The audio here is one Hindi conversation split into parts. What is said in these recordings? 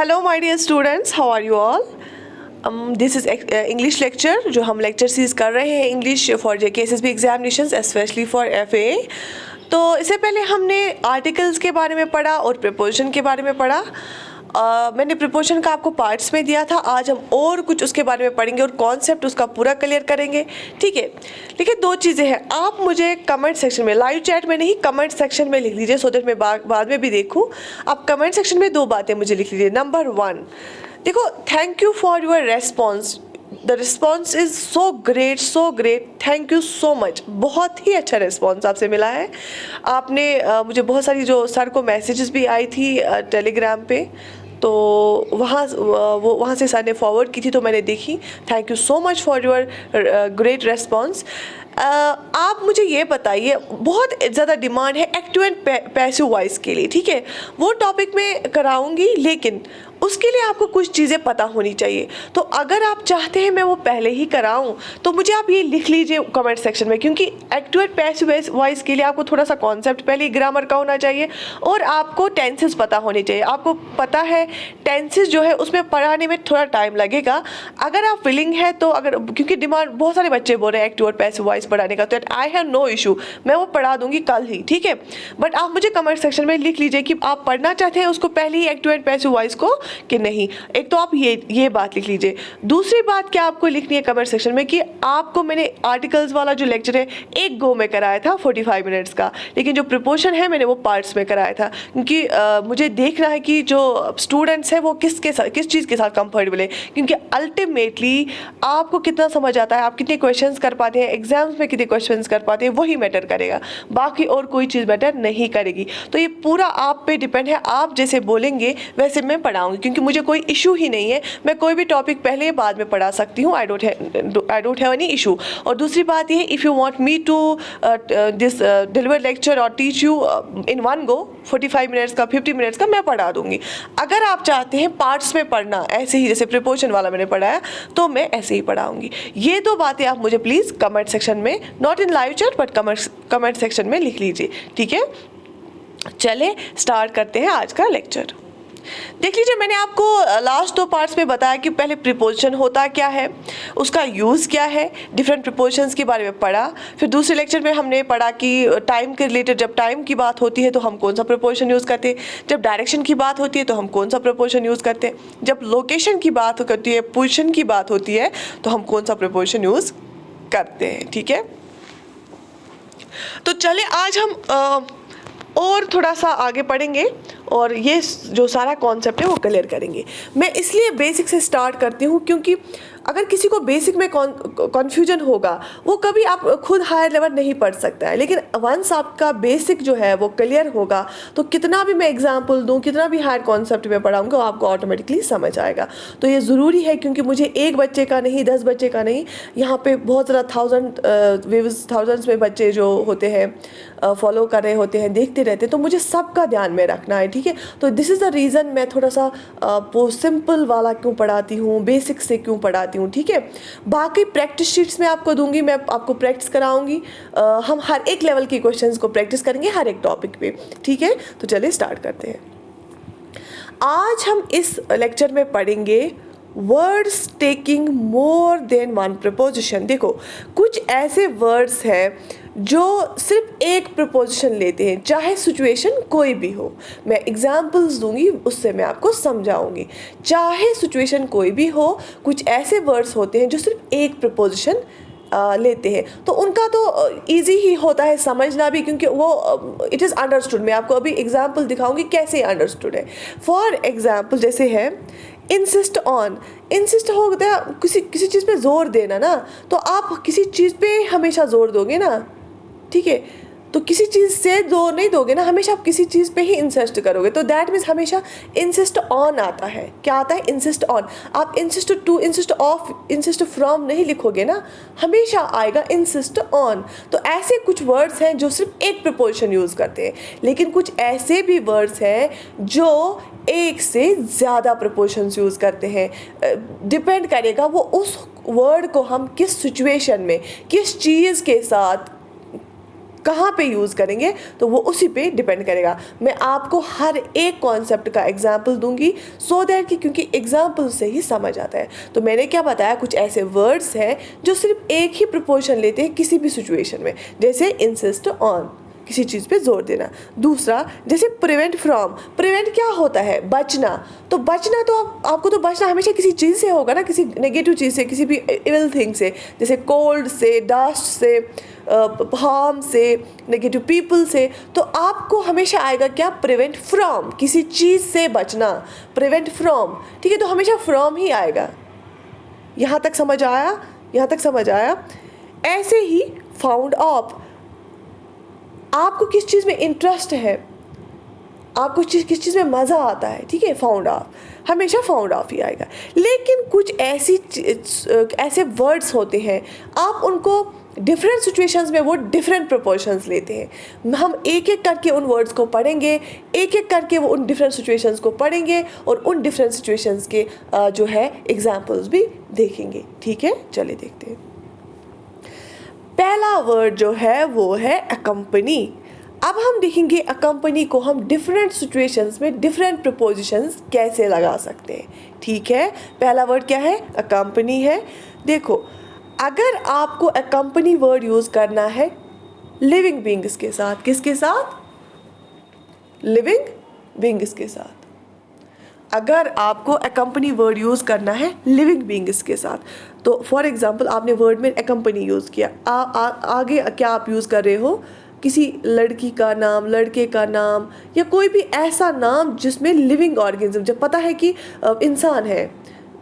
Hello my dear students, how are you all? This is English lecture जो हम लेक्चर सीरीज कर रहे हैं English for JKSSB examinations especially for FA। तो इससे पहले हमने आर्टिकल्स के बारे में पढ़ा और प्रीपोजिशन के बारे में पढ़ा। मैंने प्रीपोजिशन का आपको पार्ट्स में दिया था। आज हम और कुछ उसके बारे में पढ़ेंगे और कॉन्सेप्ट उसका पूरा क्लियर करेंगे, ठीक है। लेकिन दो चीज़ें हैं, आप मुझे कमेंट सेक्शन में, लाइव चैट में नहीं, कमेंट सेक्शन में लिख लीजिए सो दैट मैं बाद में भी देखूं। आप कमेंट सेक्शन में दो बातें मुझे लिख लीजिए। नंबर 1, देखो, thank you for your response. The response is so great, thank you so much. बहुत ही अच्छा रिस्पॉन्स आपसे मिला है। आपने मुझे बहुत सारी जो सर को मैसेजेस भी आई थी टेलीग्राम पे, तो वहाँ से सर ने फॉरवर्ड की थी तो मैंने देखी। Thank you so much for your great response. आप मुझे ये बताइए, बहुत ज़्यादा डिमांड है एक्टिव एंड पैसिव वॉइस के लिए, ठीक है। वो टॉपिक मैं कराऊंगी, लेकिन उसके लिए आपको कुछ चीज़ें पता होनी चाहिए। तो अगर आप चाहते हैं मैं वो पहले ही कराऊं तो मुझे आप ये लिख लीजिए कमेंट सेक्शन में, क्योंकि एक्टिव एंड पैसिव वॉइस के लिए आपको थोड़ा सा कॉन्सेप्ट पहले ग्रामर का होना चाहिए और आपको टेंसेस पता होने चाहिए। आपको पता है टेंसेस जो है उसमें पढ़ाने में थोड़ा टाइम लगेगा। अगर आप विलिंग है तो, अगर, क्योंकि डिमांड बहुत सारे बच्चे बोल रहे हैं एक्टिव और पैसिव वॉइस पढ़ाने का, तो आई हैव नो इशू, मैं वो पढ़ा दूंगी कल ही, ठीक है। बट आप मुझे कमेंट सेक्शन में लिख लीजिए कि आप पढ़ना चाहते हैं उसको पहले ही एक्टिव एंड पैसिव वॉइस को कि नहीं। एक तो आप ये बात लिख लीजिए। दूसरी बात क्या आपको लिखनी है कमेंट सेक्शन में कि आपको मैंने आर्टिकल्स वाला जो लेक्चर है एक गो में कराया था 45 मिनट्स का, लेकिन जो प्रीपोजिशन है मैंने वो पार्ट्स में कराया था, क्योंकि मुझे देखना है कि जो स्टूडेंट्स हैं वो किस चीज़ के साथ कंफर्टेबल है, क्योंकि अल्टीमेटली आपको कितना समझ आता है, आप कितने क्वेश्चंस कर पाते हैं, एग्जाम्स में कितने क्वेश्चंस कर पाते हैं, वही मैटर करेगा, बाकी और कोई चीज़ मैटर नहीं करेगी। तो ये पूरा आप पे डिपेंड है, आप जैसे बोलेंगे वैसे मैं पढ़ाऊंगी, क्योंकि मुझे कोई इशू ही नहीं है। मैं कोई भी टॉपिक पहले या बाद में पढ़ा सकती हूँ। I don't have any issue. और दूसरी बात ये है, if you want me to deliver lecture और teach you in one go 45 minutes का, 50 मिनट्स का, मैं पढ़ा दूंगी। अगर आप चाहते हैं पार्ट्स में पढ़ना, ऐसे ही जैसे प्रीपोजिशन वाला मैंने पढ़ाया, तो मैं ऐसे ही पढ़ाऊंगी। ये दो बातें आप मुझे प्लीज़ कमेंट सेक्शन में, not in live chat but comment section में लिख लीजिए, ठीक है। चले स्टार्ट करते हैं आज का लेक्चर। देख लीजिए, मैंने आपको लास्ट दो पार्ट्स में बताया कि पहले प्रीपोजिशन होता क्या है, उसका यूज़ क्या है, डिफरेंट प्रीपोजिशंस के बारे में पढ़ा। फिर दूसरे लेक्चर में हमने पढ़ा कि टाइम के रिलेटेड, जब टाइम की बात होती है तो हम कौन सा प्रीपोजिशन यूज़ करते हैं, जब डायरेक्शन की बात होती है तो हम कौन सा प्रीपोजिशन यूज़ करते हैं, जब लोकेशन की बात होती है, पोजीशन की बात होती है तो हम कौन सा प्रीपोजिशन यूज़ करते हैं, ठीक है। तो चले आज हम और थोड़ा सा आगे पढ़ेंगे और ये जो सारा कॉन्सेप्ट है वो क्लियर करेंगे। मैं इसलिए बेसिक से स्टार्ट करती हूँ, क्योंकि अगर किसी को बेसिक में कन्फ्यूजन होगा वो कभी आप खुद हायर लेवल नहीं पढ़ सकता है, लेकिन वंस आपका बेसिक जो है वो क्लियर होगा तो कितना भी मैं एग्जांपल दूँ, कितना भी हायर कॉन्सेप्ट में पढ़ाऊँगा, वो आपको ऑटोमेटिकली समझ आएगा। तो ये ज़रूरी है, क्योंकि मुझे एक बच्चे का नहीं, 10 बच्चे का नहीं, यहाँ पे बहुत ज़्यादा थाउजेंड्स में बच्चे जो होते हैं फॉलो कर रहे होते हैं, देखते रहते हैं, तो मुझे सबका ध्यान में रखना है, ठीक है। तो दिस इज़ द रीज़न मैं थोड़ा सा सिंपल वाला क्यों पढ़ाती हूँ, बेसिक से क्यों पढ़ाती हूँ, ठीक है। बाकी प्रैक्टिस शीट्स में आपको दूंगी, मैं आपको प्रैक्टिस कराऊंगी। हम हर एक लेवल के क्वेश्चंस को प्रैक्टिस करेंगे हर एक टॉपिक पे, ठीक है। तो चलिए स्टार्ट करते हैं। आज हम इस लेक्चर में पढ़ेंगे words taking more than one preposition. देखो, कुछ ऐसे वर्ड्स हैं जो सिर्फ एक प्रपोजिशन लेते हैं, चाहे सिचुएशन कोई भी हो। मैं एग्जांपल्स दूंगी, उससे मैं आपको समझाऊंगी। चाहे सिचुएशन कोई भी हो, कुछ ऐसे वर्ड्स होते हैं जो सिर्फ एक प्रपोजिशन लेते हैं, तो उनका तो इजी ही होता है समझना भी, क्योंकि वो इट इज़ अंडरस्टूड। मैं आपको अभी एग्जांपल दिखाऊंगी कैसे अंडरस्टूड है। फॉर एग्जांपल जैसे है इंसिस्ट ऑन। इंसिस्ट हो गया किसी चीज़ पे जोर देना ना, तो आप किसी चीज़ पे हमेशा जोर दोगे ना, ठीक है। तो किसी चीज़ से जोर नहीं दोगे ना, हमेशा आप किसी चीज़ पे ही इंसिस्ट करोगे, तो दैट मीन्स हमेशा इंसिस्ट ऑन आता है। क्या आता है? Insist on. आप insist to, insist of, insist from नहीं लिखोगे ना, हमेशा आएगा इंसिस्ट ऑन। तो ऐसे कुछ वर्ड्स हैं जो सिर्फ एक प्रीपोजिशन यूज़ करते हैं, लेकिन कुछ ऐसे भी वर्ड्स हैं जो एक से ज़्यादा प्रीपोजिशंस यूज़ करते हैं। डिपेंड करेगा वो उस वर्ड को हम किस सिचुएशन में, किस चीज़ के साथ कहाँ पे यूज़ करेंगे, तो वो उसी पे डिपेंड करेगा। मैं आपको हर एक कॉन्सेप्ट का एग्जाम्पल दूंगी सो दैट कि क्योंकि एग्जाम्पल से ही समझ आता है। तो मैंने क्या बताया, कुछ ऐसे वर्ड्स हैं जो सिर्फ एक ही प्रोपोर्शन लेते हैं किसी भी सिचुएशन में, जैसे इंसिस्ट ऑन, किसी चीज़ पे जोर देना। दूसरा जैसे प्रिवेंट फ्रॉम, प्रिवेंट क्या होता है, बचना। तो बचना तो आपको तो बचना हमेशा किसी चीज़ से होगा ना, किसी नेगेटिव चीज़ से, किसी भी इविल थिंग से, जैसे कोल्ड से, डस्ट से, हार्म से, नेगेटिव पीपल से। तो आपको हमेशा आएगा क्या, प्रिवेंट फ्रॉम, किसी चीज़ से बचना, प्रिवेंट फ्रॉम। ठीक है, तो हमेशा फ्रॉम ही आएगा। यहाँ तक समझ आया, यहाँ तक समझ आया। ऐसे ही फाउंड ऑफ, आपको किस चीज़ में इंटरेस्ट है, आपको किस चीज़ में मज़ा आता है, ठीक है, फाउंड ऑफ, हमेशा फाउंड ऑफ ही आएगा। लेकिन कुछ ऐसे वर्ड्स होते हैं, आप उनको डिफरेंट सिचुएशंस में वो डिफरेंट प्रोपोर्शंस लेते हैं। हम एक एक करके उन वर्ड्स को पढ़ेंगे, एक एक करके वो उन डिफरेंट सिचुएशंस को पढ़ेंगे और उन डिफरेंट सिचुएशंस के जो है एग्जाम्पल्स भी देखेंगे। ठीक है, चलिए देखते हैं। पहला वर्ड जो है वो है अकम्पनी। अब हम देखेंगे अकम्पनी को हम डिफरेंट सिचुएशंस में डिफरेंट प्रपोजिशंस कैसे लगा सकते हैं। ठीक है, पहला वर्ड क्या है, अकम्पनी है। देखो, अगर आपको अकम्पनी वर्ड यूज़ करना है लिविंग बीइंग्स के साथ, किसके साथ, लिविंग बीइंग्स के साथ। अगर आपको अकम्पनी वर्ड यूज़ करना है लिविंग बीइंग्स के साथ, तो फॉर एग्जांपल आपने वर्ड में अकम्पनी यूज़ किया, आगे क्या आप यूज़ कर रहे हो, किसी लड़की का नाम, लड़के का नाम, या कोई भी ऐसा नाम जिसमें लिविंग ऑर्गेनिज्म, जब पता है कि इंसान है,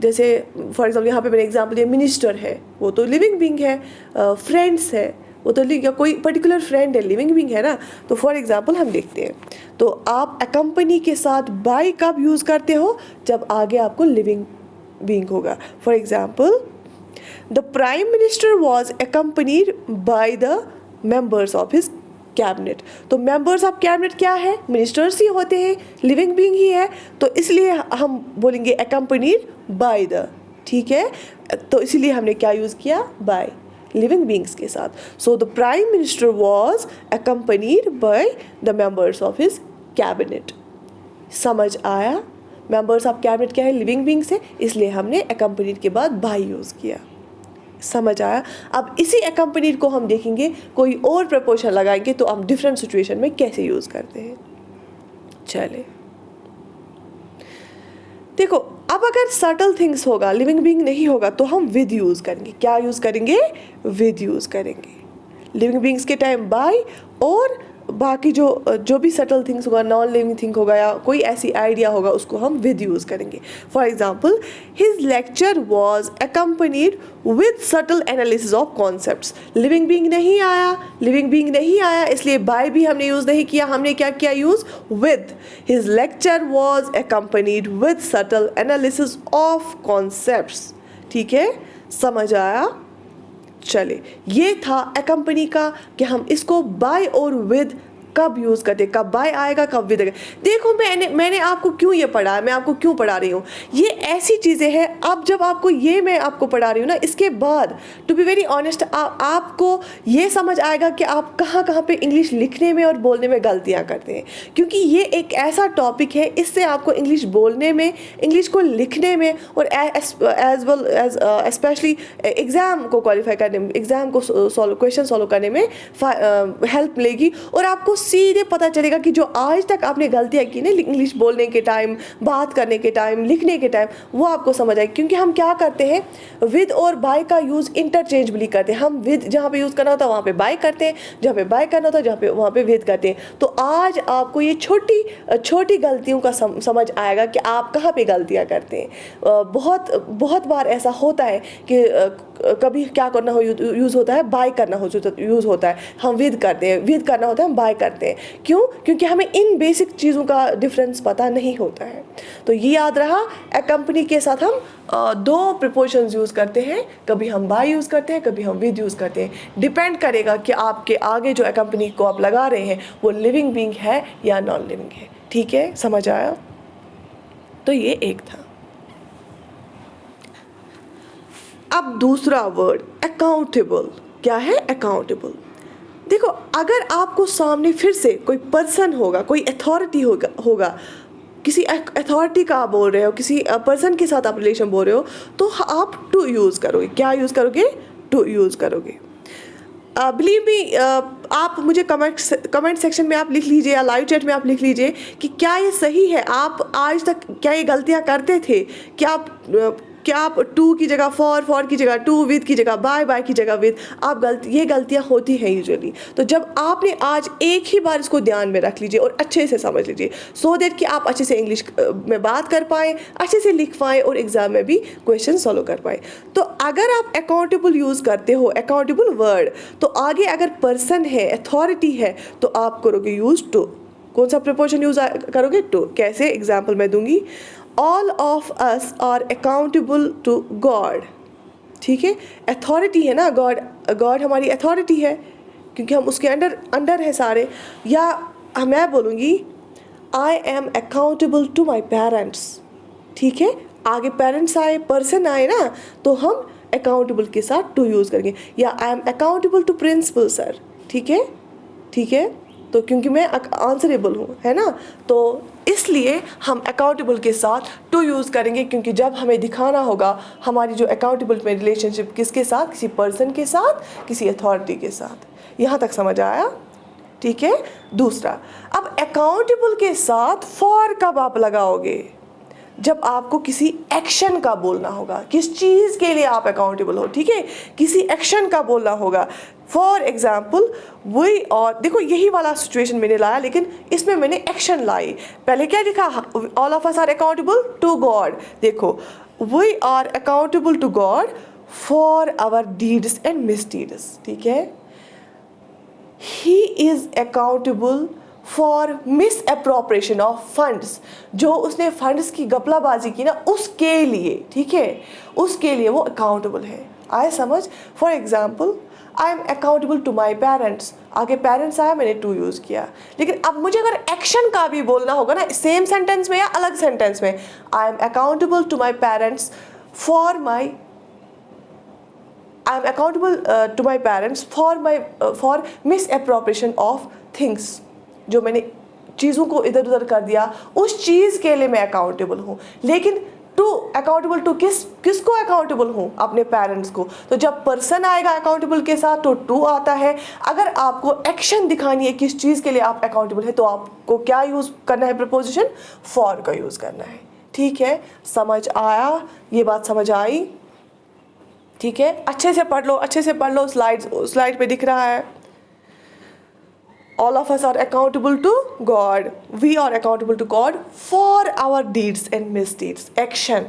जैसे फॉर एग्जांपल यहाँ पे मैंने एग्जांपल दिया, मिनिस्टर है, वो तो लिविंग बीइंग है, फ्रेंड्स है, वो तो या कोई पर्टिकुलर फ्रेंड है, लिविंग बीइंग है ना। तो फॉर एग्जांपल हम देखते हैं, तो आप अकम्पनी के साथ बाय कब यूज़ करते हो, जब आगे आपको लिविंग बीइंग होगा। For example, the prime minister was accompanied by the members of his cabinet. तो मेंबर्स ऑफ कैबिनेट क्या है, मिनिस्टर्स ही होते हैं, लिविंग बीइंग ही है, तो इसलिए हम बोलेंगे अकम्पनीड बाय द। ठीक है, तो इसीलिए हमने क्या यूज़ किया, बाय, लिविंग बीइंग्स के साथ। So the prime minister was accompanied by the members of his cabinet. समझ आया, मेंबर्स ऑफ कैबिनेट क्या है, लिविंग बीइंग्स है, इसलिए हमने अकम्पनीड के बाद बाय यूज़ किया। समझ आया। अब इसी अकम्पनीड को हम देखेंगे, कोई और प्रपोर्शन लगाएंगे तो हम डिफरेंट सिचुएशन में कैसे यूज़ करते हैं। चले देखो, अब अगर सटल थिंग्स होगा, लिविंग बीइंग नहीं होगा, तो हम विद यूज़ करेंगे। क्या यूज़ करेंगे, विद यूज़ करेंगे। लिविंग बीइंग्स के टाइम बाय, और बाकी जो भी सटल थिंग्स होगा, नॉन लिविंग थिंग होगा या कोई ऐसी आइडिया होगा, उसको हम विद यूज़ करेंगे। For example, his lecture was accompanied with subtle analysis of concepts. Living being नहीं आया, लिविंग बीइंग नहीं आया, इसलिए बाय भी हमने यूज़ नहीं किया, हमने क्या किया, use with. His lecture was accompanied with subtle analysis of concepts. ठीक है, समझ आया। चले, ये था अकम्पनी का कि हम इसको बाय और विद कब यूज़ करते, कब बाय आएगा, कब विद आएगा। देखो, मैंने आपको क्यों ये पढ़ा, मैं आपको क्यों पढ़ा रही हूँ, ये ऐसी चीज़ें हैं। अब जब आपको ये मैं आपको पढ़ा रही हूँ ना, इसके बाद टू बी वेरी ऑनेस्ट आपको ये समझ आएगा कि आप कहाँ कहाँ पे इंग्लिश लिखने में और बोलने में गलतियाँ करते हैं, क्योंकि ये एक ऐसा टॉपिक है, इससे आपको इंग्लिश बोलने में, इंग्लिश को लिखने में, और as well as especially exam को क्वालिफाई करने में, एग्ज़ाम को क्वेश्चन सॉल्व करने में हेल्प मिलेगी। और आपको सीधे पता चलेगा कि जो आज तक आपने गलतियाँ की ना, इंग्लिश बोलने के टाइम, बात करने के टाइम, लिखने के टाइम, वो आपको समझ आए। क्योंकि हम क्या करते हैं, विद और बाय का यूज़ इंटरचेंजबली करते हैं। हम विद जहाँ पे यूज़ करना होता है वहाँ पे बाय करते हैं, जहाँ पे बाय करना होता है वहाँ पे विद करते हैं। तो आज आपको ये छोटी छोटी गलतियों का समझ आएगा कि आप कहाँ पे गलतियाँ करते हैं। बहुत बार ऐसा होता है कि कभी क्या करना हो यूज़ होता है, बाय करना हो यूज़ होता है, हम विद करते हैं, विद करना होता है, हम बाय करते हैं। क्यों? क्योंकि हमें इन बेसिक चीज़ों का डिफरेंस पता नहीं होता है। तो ये याद रहा, अकम्पनी के साथ हम दो प्रिपोजिशंस यूज़ करते हैं, कभी हम बाय यूज़ करते हैं, कभी हम विद यूज़ करते हैं। डिपेंड करेगा कि आपके आगे जो अकम्पनी को आप लगा रहे हैं वो लिविंग बीइंग है या नॉन लिविंग है। ठीक है, समझ आया। तो ये एक था। अब दूसरा वर्ड अकाउंटेबल। क्या है? अकाउंटेबल। देखो, अगर आपको सामने फिर से कोई पर्सन होगा, कोई अथॉरिटी होगा, किसी अथॉरिटी का आप बोल रहे हो, किसी पर्सन के साथ आप रिलेशन बोल रहे हो, तो आप टू यूज़ करोगे। क्या यूज़ करोगे? टू यूज़ करोगे। बिलीव मी, आप मुझे कमेंट सेक्शन में आप लिख लीजिए या लाइव चैट में आप लिख लीजिए कि क्या ये सही है। आप आज तक क्या ये गलतियां करते थे? क्या आप टू की जगह फॉर की जगह टू, विद की जगह बाय की जगह विद, ये गलतियां होती हैं यूजुअली। तो जब आपने आज एक ही बार इसको ध्यान में रख लीजिए और अच्छे से समझ लीजिए, सो दैट कि आप अच्छे से इंग्लिश में बात कर पाएँ, अच्छे से लिख पाएँ और एग्ज़ाम में भी क्वेश्चन सॉल्व कर पाएँ। तो अगर आप अकाउंटेबल यूज़ करते हो, अकाउंटेबल वर्ड, तो आगे अगर पर्सन है, अथॉरिटी है, तो आप करोगे यूज़ टू। कौन सा प्रीपोजिशन यूज़ करोगे? टू। कैसे? एग्जाम्पल मैं दूंगी। All of us are accountable to God. ठीक है, अथॉरिटी है ना, गॉड हमारी अथॉरिटी है क्योंकि हम उसके अंडर है सारे। या मैं बोलूँगी I am accountable to my parents. ठीक है, आगे पेरेंट्स आए, पर्सन आए ना, तो हम अकाउंटेबल के साथ टू यूज़ करेंगे। या I am accountable to principal sir. ठीक है, ठीक है, तो क्योंकि मैं आंसरेबल हूँ, है ना, तो इसलिए हम अकाउंटेबल के साथ टू यूज़ करेंगे, क्योंकि जब हमें दिखाना होगा हमारी जो अकाउंटेबल में रिलेशनशिप किसके साथ, किसी पर्सन के साथ, किसी अथॉरिटी के साथ। यहाँ तक समझ आया? ठीक है। दूसरा, अब अकाउंटेबल के साथ फॉर कब आप लगाओगे? जब आपको किसी एक्शन का बोलना होगा, किस चीज़ के लिए आप अकाउंटेबल हो। ठीक है, किसी एक्शन का बोलना होगा। फॉर एग्जाम्पल वी, और देखो यही वाला सिचुएशन मैंने लाया, लेकिन इसमें मैंने एक्शन लाई। पहले क्या लिखा? All of us are accountable to God. देखो, we are accountable to God for our deeds and misdeeds. ठीक है, he is accountable for misappropriation of funds. जो उसने फंड्स की गपलाबाजी की ना, उसके लिए, ठीक है, उसके लिए वो अकाउंटेबल है। आए समझ? For example I am accountable to my parents. आगे पेरेंट्स आया, मैंने टू यूज़ किया। लेकिन अब मुझे अगर एक्शन का भी बोलना होगा ना, सेम सेंटेंस में या अलग सेंटेंस में, I am accountable to my parents for I am accountable to my parents for misappropriation of things। जो मैंने चीज़ों को इधर उधर कर दिया, उस चीज़ के लिए मैं अकाउंटेबल हूँ। लेकिन टू अकाउंटेबल टू किसको अकाउंटेबल हूँ? अपने पेरेंट्स को। तो जब पर्सन आएगा अकाउंटेबल के साथ तो टू आता है। अगर आपको एक्शन दिखानी है किस चीज़ के लिए आप अकाउंटेबल है, तो आपको क्या यूज़ करना है? प्रपोजिशन फॉर का यूज़ करना है। ठीक है, समझ आया? ये बात समझ आई? ठीक है, अच्छे से पढ़ लो, अच्छे से पढ़ लो। स्लाइड पे दिख रहा है, all of us are accountable to God, we are accountable to God for our deeds and misdeeds. Action.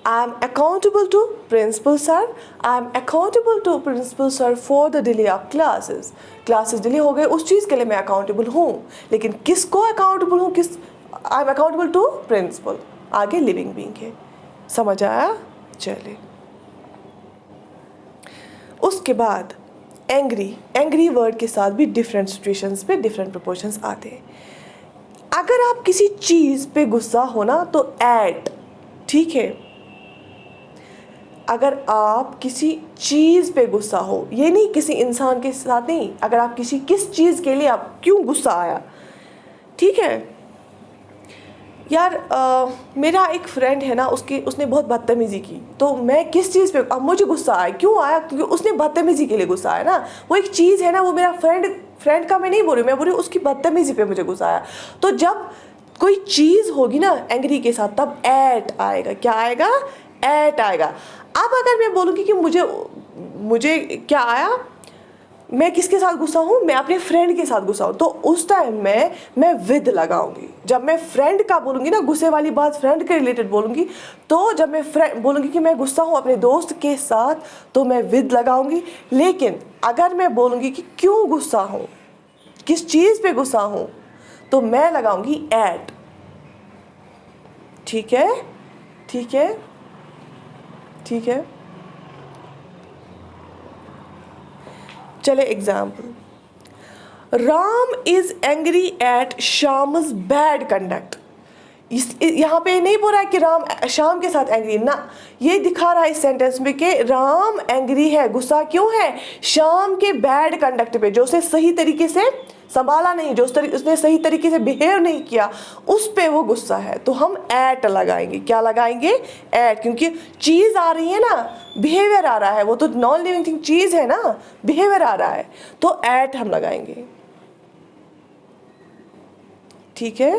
I am accountable to principal sir. I am accountable to principal sir for the delay of classes. Classes delay हो गए, उस चीज़ के लिए मैं अकाउंटेबल हूँ। लेकिन किसको अकाउंटेबल हूँ? I am accountable to principal. आगे लिविंग बीइंग है। समझ आया? चले, उसके बाद एंग्री वर्ड के साथ भी डिफरेंट सिचुएशंस पे डिफरेंट प्रोपोर्शंस आते हैं। अगर आप किसी चीज़ पे गुस्सा हो ना, तो एट। ठीक है, अगर आप किसी चीज़ पे गुस्सा हो, ये नहीं किसी इंसान के साथ नहीं, अगर आप किस चीज़ के लिए आप क्यों गुस्सा आया। ठीक है यार, मेरा एक फ्रेंड है ना, उसने बहुत बदतमीज़ी की, तो मैं किस चीज़ पे, अब मुझे गुस्सा आया, क्यों आया? क्योंकि उसने बदतमीज़ी के लिए गुस्सा आया ना। वो एक चीज़ है ना, वो मेरा फ्रेंड का मैं नहीं बोल रही, मैं बोल रही उसकी बदतमीज़ी पे मुझे गुस्सा आया। तो जब कोई चीज़ होगी ना एंग्री के साथ, तब एट आएगा। क्या आएगा? एट आएगा। अब अगर मैं बोलूँगी कि मुझे क्या आया, मैं किसके साथ गुस्सा हूँ? मैं अपने फ्रेंड के साथ गुस्सा हूँ, तो उस टाइम मैं विद लगाऊंगी। जब मैं फ्रेंड का बोलूँगी ना, गुस्से वाली बात फ्रेंड के रिलेटेड बोलूँगी, तो जब मैं बोलूँगी कि मैं गुस्सा हूँ अपने दोस्त के साथ, तो मैं विद लगाऊंगी। लेकिन अगर मैं बोलूँगी कि क्यों गुस्सा हूँ, किस चीज़ पे गुस्सा हूँ, तो मैं लगाऊंगी एट। ठीक है, ठीक है, ठीक है। चले example, Ram is angry at Shyam's bad conduct. यहाँ पे नहीं बोल रहा है कि राम श्याम के साथ एंग्री ना, ये दिखा रहा है इस सेंटेंस में कि राम एंग्री है, गुस्सा क्यों है, श्याम के बैड कंडक्ट पे, जो उसे सही तरीके से संभाला नहीं, जो उसने सही तरीके से बिहेव नहीं किया, उस पे वो गुस्सा है। तो हम एट लगाएंगे, क्या लगाएंगे, एट, क्योंकि चीज़ आ रही है ना, बिहेवियर आ रहा है, वो तो नॉन लिविंग थिंग चीज़ है ना, बिहेवियर आ रहा है, तो एट हम लगाएंगे। ठीक है,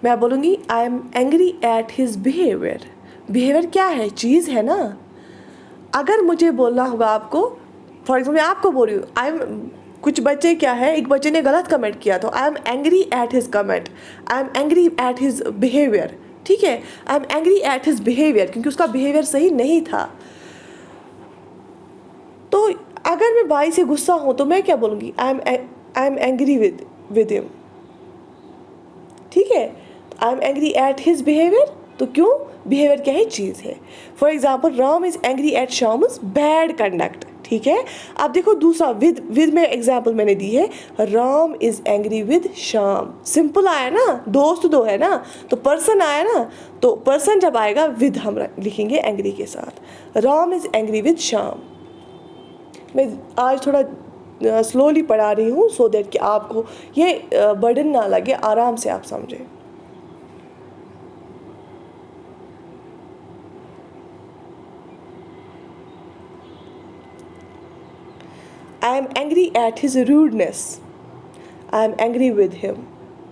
मैं बोलूँगी I am angry at his behaviour. Behaviour क्या है, चीज़ है ना। अगर मुझे बोलना होगा आपको, फॉर एग्जाम्पल मैं आपको बोल रही हूँ आई एम, कुछ बच्चे क्या है, एक बच्चे ने गलत कमेंट किया तो आई am angry at his comment, I am angry at his behaviour. ठीक है, I am angry at his behaviour, क्योंकि उसका बिहेवियर सही नहीं था। तो अगर मैं भाई से गुस्सा हूँ तो मैं क्या बोलूँगी, I am angry with him. ठीक है, I am angry at his behaviour, तो क्यों, बिहेवियर क्या है, चीज़ है। For example Ram is angry at Shyam's bad conduct. ठीक है, अब देखो दूसरा विद में एग्जाम्पल मैंने दी है, Ram is angry with Shyam, simple आया ना, दोस्त दो है ना, तो पर्सन आया ना, तो पर्सन जब आएगा विद हम लिखेंगे एंग्री के साथ, Ram is angry with Shyam. मैं आज थोड़ा स्लोली पढ़ा रही हूँ सो दैट कि आपको ये बर्डन ना लगे, आराम से आप समझें। आई am angry at his rudeness, I am angry with him.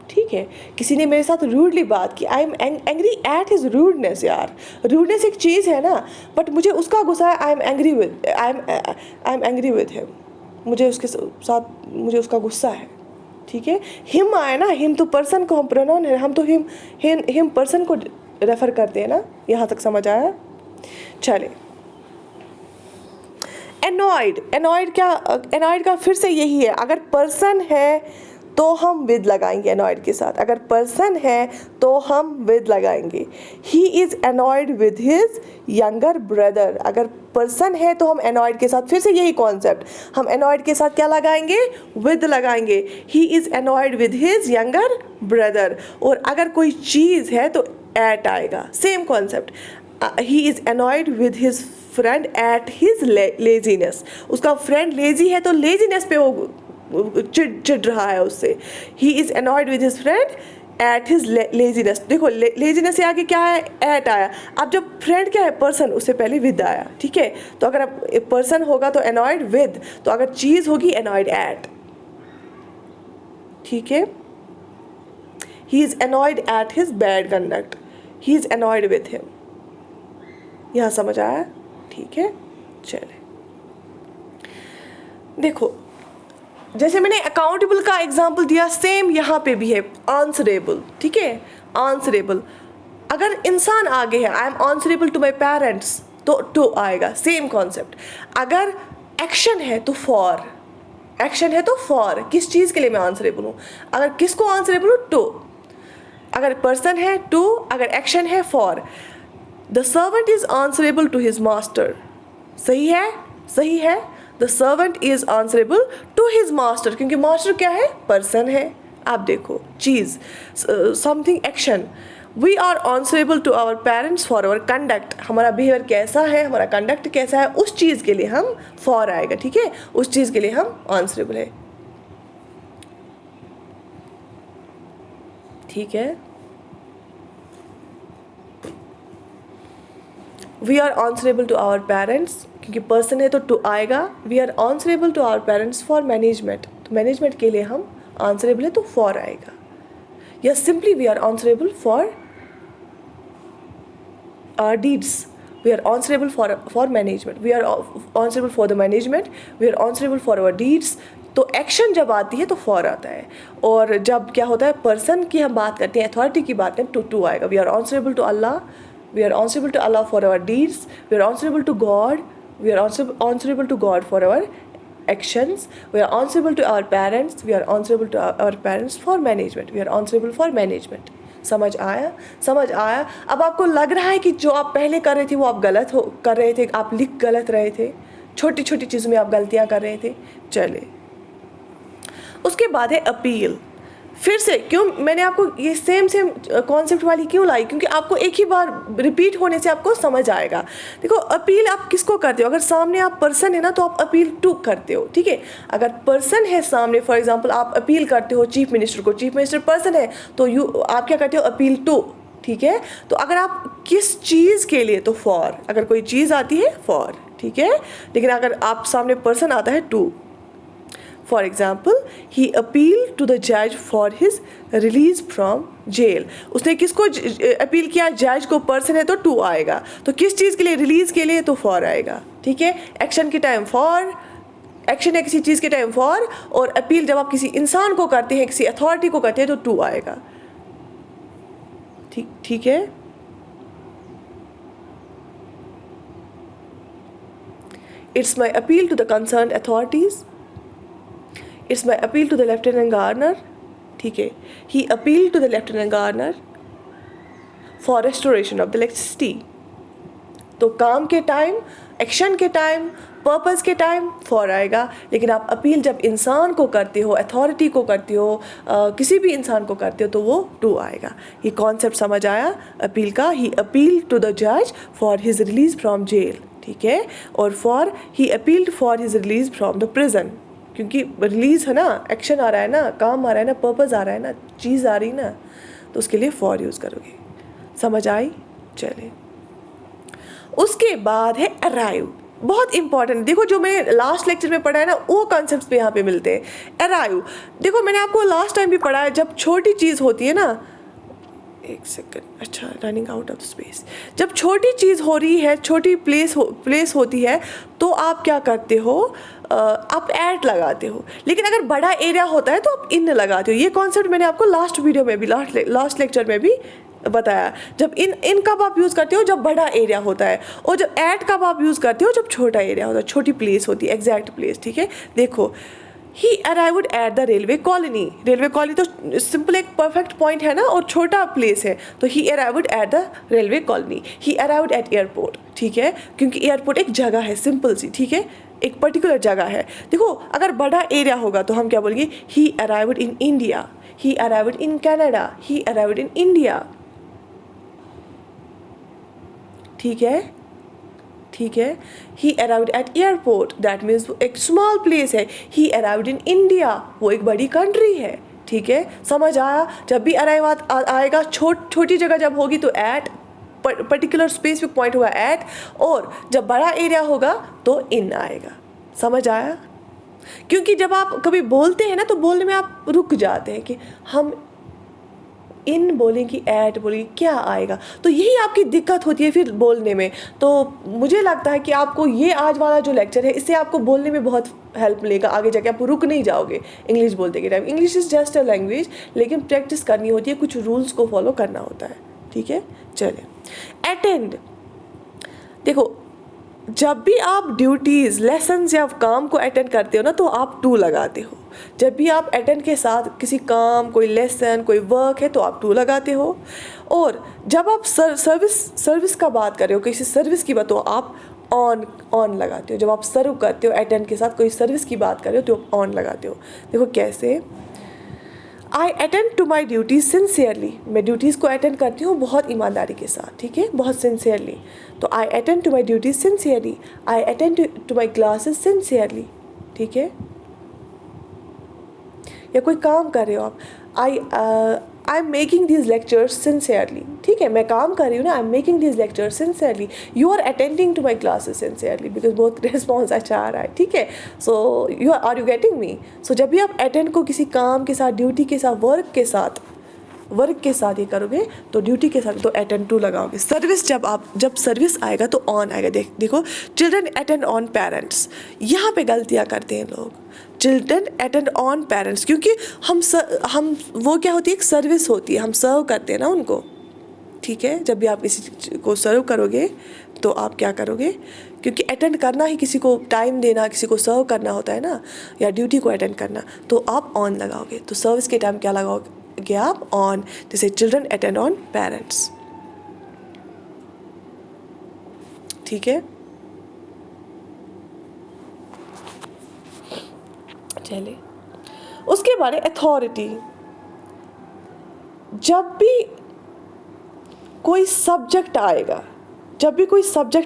ठीक है, किसी ने मेरे साथ रूडली बात की, आई am angry at his rudeness. यार रूडनेस एक चीज़ है ना, बट मुझे उसका गुस्सा है, I am angry with him, मुझे उसके साथ मुझे उसका गुस्सा है। ठीक है, हिम आया ना, हिम तो पर्सन को हम प्रोनाउन है, हम तो हिम पर्सन को रेफर करते हैं ना। यहाँ तक समझ आया, चले। एनॉयड, एनॉयड क्या, एनॉयड का फिर से यही है, अगर पर्सन है तो हम विद लगाएंगे एनॉयड के साथ, अगर पर्सन है तो हम विद लगाएंगे। ही is annoyed with his younger brother, अगर पर्सन है तो हम एनॉयड के साथ, फिर से यही कॉन्सेप्ट, हम एनॉयड के साथ क्या लगाएंगे, विद लगाएंगे। ही is annoyed with his younger brother, और अगर कोई चीज़ है तो एट आएगा, same concept. He is annoyed with his friend at his laziness, उसका फ्रेंड लेजी है तो लेजीनेस पे वो चिढ़ रहा है उससे। ही is annoyed with his friend at his laziness. देखो लेजीनेस से आगे क्या है, एट आया। अब जब फ्रेंड क्या है, पर्सन, उससे पहले विद आया। ठीक है, तो अगर अब पर्सन होगा तो एनॉयड विद, तो अगर चीज़ होगी एनॉयड एट। ठीक है, he is annoyed at his bad conduct, he is annoyed with him. यहाँ समझ आया, ठीक है। चले देखो, जैसे मैंने अकाउंटेबल का एग्जाम्पल दिया, सेम यहाँ पे भी है आंसरेबल। ठीक है, आंसरेबल, अगर इंसान आगे है, I am answerable to my parents, तो टू आएगा, सेम कॉन्सेप्ट। अगर एक्शन है तो फॉर, एक्शन है तो फॉर, किस चीज़ के लिए मैं आंसरेबल हूँ, अगर किसको आंसरेबल हूँ, टू, अगर पर्सन है टू, अगर एक्शन है for. The servant is answerable to his master, सही है, सही है। The servant is answerable to his master, क्योंकि मास्टर क्या है, पर्सन है। आप देखो चीज़, something, action. We are answerable to our parents for our conduct, हमारा बिहेवियर कैसा है, हमारा कंडक्ट कैसा है, उस चीज़ के लिए हम फॉर आएगा। ठीक है, उस चीज़ के लिए हम आंसरेबल है। ठीक है, we are answerable to our parents, क्योंकि पर्सन है तो टू आएगा। We are answerable to our parents for management, तो मैनेजमेंट के लिए हम आंसरेबल है तो फॉर आएगा। या simply we are answerable for our deeds, we are answerable for management, we are answerable for the management, we are answerable for our deeds. तो एक्शन जब आती है तो फॉर आता है, और जब क्या होता है, पर्सन की हम बात करते हैं, अथॉरिटी की बात करें, तो टू आएगा। We are answerable to Allah, we are answerable to Allah for our deeds, we are answerable to God, we are answerable to God for our actions, we are answerable to our parents, we are answerable to our parents for management, we are answerable for management। समझ आया, समझ आया। अब आपको लग रहा है कि जो आप पहले कर रहे थे वो आप गलत कर रहे थे, आप लिख गलत रहे थे, छोटी छोटी चीज़ों में आप गलतियाँ कर रहे थे। चले, उसके बाद है अपील। फिर से क्यों मैंने आपको ये सेम कॉन्सेप्ट वाली क्यों लाई, क्योंकि आपको एक ही बार रिपीट होने से आपको समझ आएगा। देखो, अपील आप किसको करते हो? अगर सामने आप पर्सन है ना तो आप अपील टू करते हो, ठीक है। अगर पर्सन है सामने, फॉर एग्जांपल आप अपील करते हो चीफ मिनिस्टर को, चीफ मिनिस्टर पर्सन है तो आप क्या करते हो? अपील टू, ठीक है। तो अगर आप किस चीज़ के लिए, तो फॉर, अगर कोई चीज़ आती है फॉर, ठीक है। लेकिन अगर आप सामने पर्सन आता है to. For example, he appealed to the judge for his release from jail. उसने किसको अपील किया? जज को। पर्सन है तो टू आएगा। तो किस चीज़ के लिए? रिलीज के लिए, तो फॉर आएगा, ठीक है। एक्शन के टाइम फॉर, एक्शन है किसी चीज़ के टाइम फॉर, और अपील जब आप किसी इंसान को करते हैं, किसी अथॉरिटी को करते हैं, तो टू आएगा, ठीक है। It's my appeal to the concerned authorities. It's my appeal to the Lieutenant Governor, ठीक है। He appealed to the Lieutenant Governor for restoration of the electricity. तो काम के टाइम, एक्शन के टाइम, पर्पस के टाइम फॉर आएगा। लेकिन आप अपील जब इंसान को करते हो, अथॉरिटी को करते हो, किसी भी इंसान को करते हो, तो वो टू आएगा। ये कॉन्सेप्ट समझ आया अपील का? ही अपील टू द जज for his release from jail, ठीक है। और for he appealed for his release from the prison, क्योंकि रिलीज है ना, एक्शन आ रहा है ना, काम आ रहा है ना, पर्पस आ रहा है ना, चीज़ आ रही ना, तो उसके लिए फॉर यूज़ करोगे। समझ आई? चले, उसके बाद है अराइव। बहुत इंपॉर्टेंट, देखो जो मैंने लास्ट लेक्चर में पढ़ा है ना, वो कॉन्सेप्ट्स पे यहाँ पे मिलते हैं। अराइव, देखो मैंने आपको लास्ट टाइम भी पढ़ा है, जब छोटी चीज़ होती है ना, एक सेकंड, अच्छा, रनिंग आउट ऑफ स्पेस। जब छोटी चीज़ हो रही है, छोटी प्लेस होती है, तो आप क्या करते हो? आप एट लगाते हो। लेकिन अगर बड़ा एरिया होता है तो आप इन लगाते हो। ये कॉन्सेप्ट मैंने आपको लास्ट वीडियो में भी, लास्ट लेक्चर में भी बताया। जब इन कब आप यूज़ करते हो? जब बड़ा एरिया होता है। और जब एट कब आप यूज़ करते हो? जब छोटा एरिया होता है, छोटी प्लेस होती है, एग्जैक्ट प्लेस, ठीक है। देखो, ही arrived at the railway colony. Railway colony तो सिंपल एक परफेक्ट पॉइंट है ना, और छोटा प्लेस है, तो ही arrived at the railway colony. He arrived at airport, ठीक है, क्योंकि एयरपोर्ट एक जगह है, सिंपल सी, ठीक है, एक पर्टिकुलर जगह है। देखो, अगर बड़ा एरिया होगा तो हम क्या बोलेंगे? ही arrived in India, he arrived in Canada, he arrived in India, ठीक है, ठीक है। ही arrived at airport, that means एक स्मॉल प्लेस है। ही अराइव्ड इन इंडिया, वो एक बड़ी कंट्री है, ठीक है। समझ आया? जब भी अराइव आएगा, छोटी जगह जब होगी तो एट, पर्टिकुलर स्पेसिफिक पॉइंट हुआ एट, और जब बड़ा एरिया होगा तो इन आएगा। समझ आया? क्योंकि जब आप कभी बोलते हैं ना, तो बोलने में आप रुक जाते हैं कि हम इन बोलेंगे, ऐट बोलेंगे, क्या आएगा, तो यही आपकी दिक्कत होती है फिर बोलने में। तो मुझे लगता है कि आपको ये आज वाला जो लेक्चर है, इससे आपको बोलने में बहुत हेल्प मिलेगा। आगे जाके आप रुक नहीं जाओगे इंग्लिश बोलते के time. English is just a language, लेकिन प्रैक्टिस करनी होती है, कुछ रूल्स को फॉलो करना होता है, ठीक है। चलिए, अटेंड। देखो, जब भी आप ड्यूटीज़, लेसन्स या काम को अटेंड करते हो ना, तो आप टू लगाते हो। जब भी आप अटेंड के साथ किसी काम, कोई लेसन, कोई वर्क है, तो आप टू लगाते हो। और जब आप सर्विस का बात कर रहे हो, किसी सर्विस की बात, तो आप ऑन लगाते हो। जब आप सर्व करते हो अटेंड के साथ, कोई सर्विस की बात कर रहे हो, तो ऑन लगाते हो। देखो कैसे, I attend to my duties sincerely. मैं ड्यूटीज़ को अटेंड करती हूँ बहुत ईमानदारी के साथ, ठीक है, बहुत सिंसियरली। तो I attend to my duties sincerely, I attend to my classes sincerely, ठीक है। या कोई काम कर रहे हो आप, I am making these lectures sincerely, ठीक है, मैं काम कर रही हूँ ना, I am making these lectures sincerely, you are attending to my classes sincerely, because बहुत रिस्पॉन्स अच्छा आ रहा है, ठीक है। So are you getting me? So जब भी आप अटेंड को किसी काम के साथ, ड्यूटी के साथ, वर्क के साथ ये करोगे, तो ड्यूटी के साथ तो अटेंड टू लगाओगे। सर्विस, जब सर्विस आएगा तो ऑन आएगा। देखो, चिल्ड्रन अटेंड ऑन पेरेंट्स, यहाँ पे गलतियाँ करते हैं लोग। चिल्ड्रन अटेंड ऑन पेरेंट्स, क्योंकि हम वो क्या होती है, एक सर्विस होती है, हम सर्व करते हैं ना उनको, ठीक है। जब भी आप किसी को सर्व करोगे तो आप क्या करोगे, क्योंकि अटेंड करना ही, किसी को टाइम देना, किसी को सर्व करना होता है ना, या ड्यूटी को अटेंड करना, तो आप ऑन लगाओगे। तो सर्विस के टाइम क्या लगाओगे आप? ऑन। जैसे चिल्ड्रन अटेंड ऑन पेरेंट्स, ठीक है। चले। उसके बाद अथॉरिटी। जब भी कोई सब्जेक्ट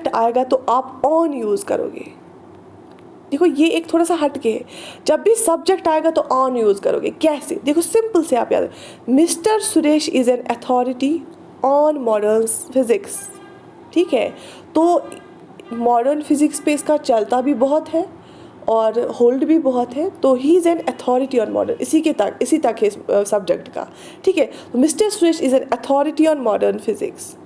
आएगा तो आप ऑन यूज़ करोगे। देखो ये एक थोड़ा सा हट के है। जब भी सब्जेक्ट आएगा तो ऑन यूज़ करोगे। कैसे? देखो सिंपल से आप याद, mister Suresh is an authority on modern physics. ठीक है, तो मॉडर्न फिज़िक्स पे इसका चलता भी बहुत है और होल्ड भी बहुत है, तो he is an authority on modern, इसी तक है सब्जेक्ट का। ठीक है, तो mister Suresh is an authority on modern physics.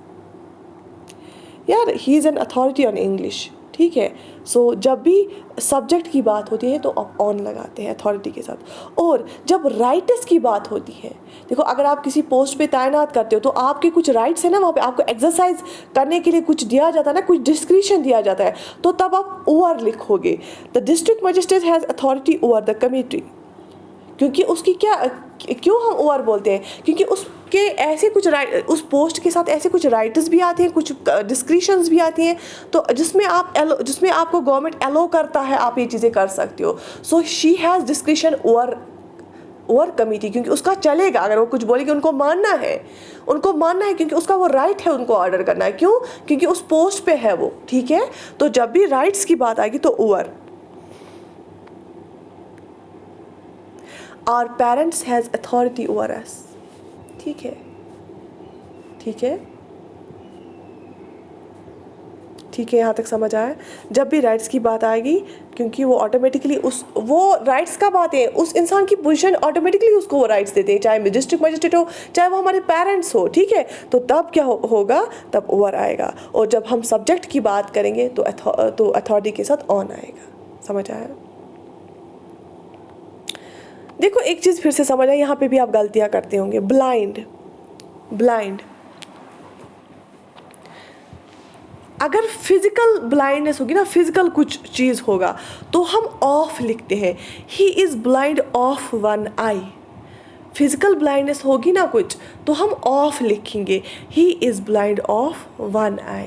यार he is an authority on English. ठीक है, सो जब भी सब्जेक्ट की बात होती है तो आप ऑन लगाते हैं अथॉरिटी के साथ। और जब राइटर्स की बात होती है, देखो अगर आप किसी पोस्ट पे तैनात करते हो तो आपके कुछ राइट्स है ना, वहाँ पे आपको एक्सरसाइज करने के लिए कुछ दिया जाता है ना, कुछ डिस्क्रिप्शन दिया जाता है, तो तब आप ओवर लिखोगे। The district magistrate has authority over the committee. क्योंकि उसकी क्यों हम ओवर बोलते हैं? क्योंकि उसके ऐसे कुछ उस पोस्ट के साथ ऐसे कुछ राइटर्स भी आते हैं, कुछ डिस्क्रिप्शंस भी आती हैं, तो जिसमें आपको गवर्नमेंट एलो करता है, आप ये चीज़ें कर सकते हो। So she has description over committee, क्योंकि उसका चलेगा। अगर वो कुछ बोलेगी उनको मानना है क्योंकि उसका वो राइट है उनको ऑर्डर करना है। क्यों? क्योंकि उस पोस्ट पे है वो। ठीक है, तो जब भी राइट्स की बात आएगी तो over. Our parents has authority over us। ठीक है, यहाँ तक समझ आया। जब भी राइट्स की बात आएगी, क्योंकि वो ऑटोमेटिकली वो राइट्स का बात है, उस इंसान की पोजीशन ऑटोमेटिकली उसको वो राइट्स देते हैं, चाहे डिस्ट्रिक्ट मजिस्ट्रेट हो, चाहे वो हमारे पेरेंट्स हो। ठीक है, तो तब क्या होगा? तब ओवर आएगा। और जब हम सब्जेक्ट की बात करेंगे तो अथॉरिटी के साथ ऑन आएगा। समझ आया? देखो एक चीज़ फिर से समझ आए, यहाँ पे भी आप गलतियाँ करते होंगे। ब्लाइंड, अगर फिजिकल ब्लाइंडनेस होगी ना, फिजिकल कुछ चीज़ होगा तो हम ऑफ लिखते हैं। He is blind of one eye. Physical blindness होगी ना कुछ तो हम ऑफ लिखेंगे, he is blind of one eye.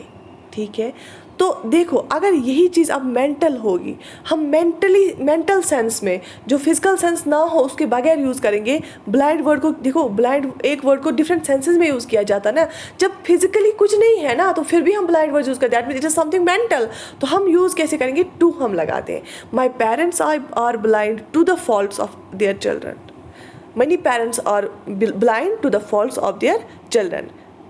ठीक है, तो देखो अगर यही चीज़ अब मेंटल होगी, हम मेंटल सेंस में, जो फिजिकल सेंस ना हो उसके बगैर यूज़ करेंगे। ब्लाइंड वर्ड को देखो, ब्लाइंड एक वर्ड को डिफरेंट सेंसेस में यूज़ किया जाता है ना। जब फिजिकली कुछ नहीं है ना तो फिर भी हम ब्लाइंड वर्ड यूज़ करते हैं, that means it is something mental. तो हम यूज़ कैसे करेंगे? टू हम लगाते हैं। My parents are blind to the faults of their children. Many parents are blind to the faults of their children।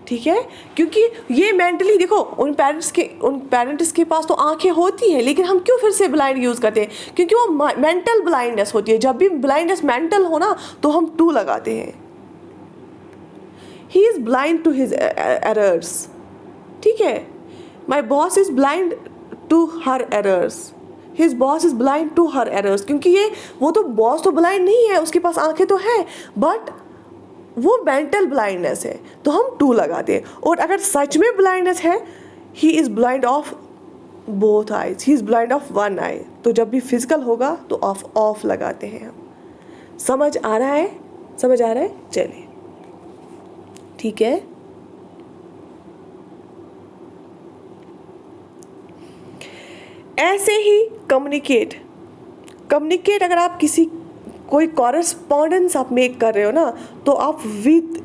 ठीक है, क्योंकि ये मेंटली देखो, उन पेरेंट्स के पास तो आंखें होती हैं, लेकिन हम क्यों फिर से ब्लाइंड यूज़ करते हैं? क्योंकि वो मेंटल ब्लाइंडनेस होती है। जब भी ब्लाइंडनेस मेंटल हो ना तो हम टू लगाते हैं। He is blind to his errors. ठीक है, my boss is blind to her errors. His boss is blind to her errors. क्योंकि वो तो बॉस तो ब्लाइंड नहीं है, उसके पास आंखें तो हैं, बट वो मेंटल ब्लाइंडनेस है, तो हम टू लगाते हैं। और अगर सच में ब्लाइंडनेस है, he is blind of both eyes, he is blind of one eye, तो जब भी फिजिकल होगा तो ऑफ लगाते हैं हम। समझ आ रहा है? चलिए ठीक है। ऐसे ही कम्युनिकेट अगर आप कोई कॉरेस्पॉन्डेंस आप मेक कर रहे हो ना, तो आप